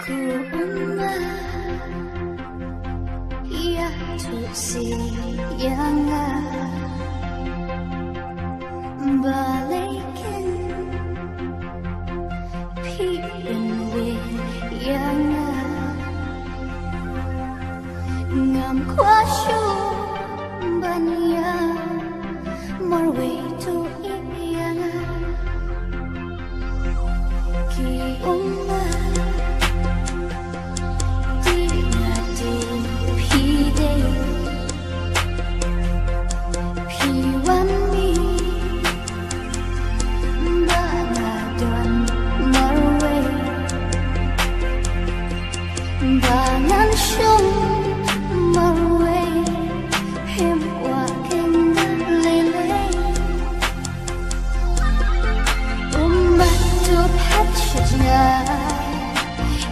ku umma ya tu sianga balikin pipin win yanga ngam qua shu banya marwe tu ianga ki umma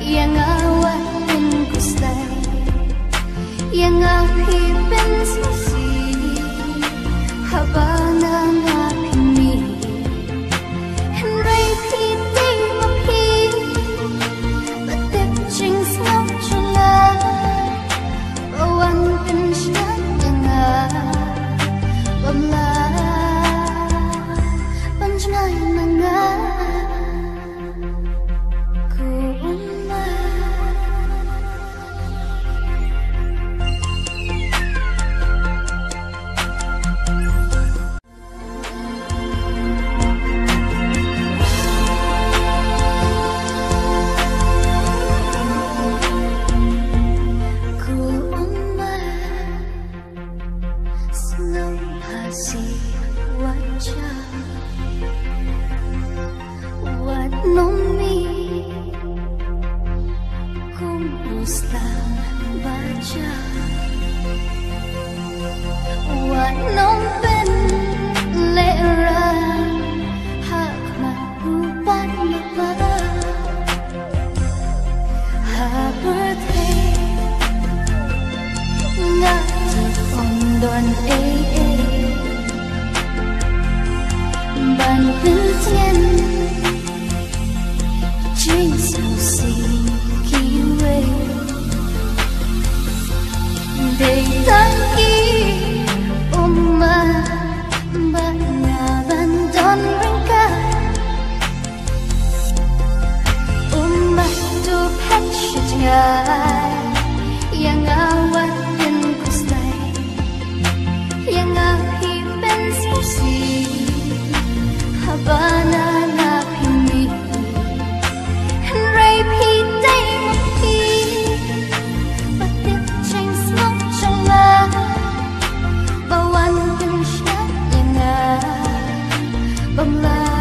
yang awatin gustay yang ahipin sisi habana nga pimi henry piti mapi batip ching snap chula bawan pinshan yang bamla panjnay nga yang awatin gustay yang ahipin sisi habana nga pimi henry pitay mapi batip ching snap chula bawan pinshan yang bamla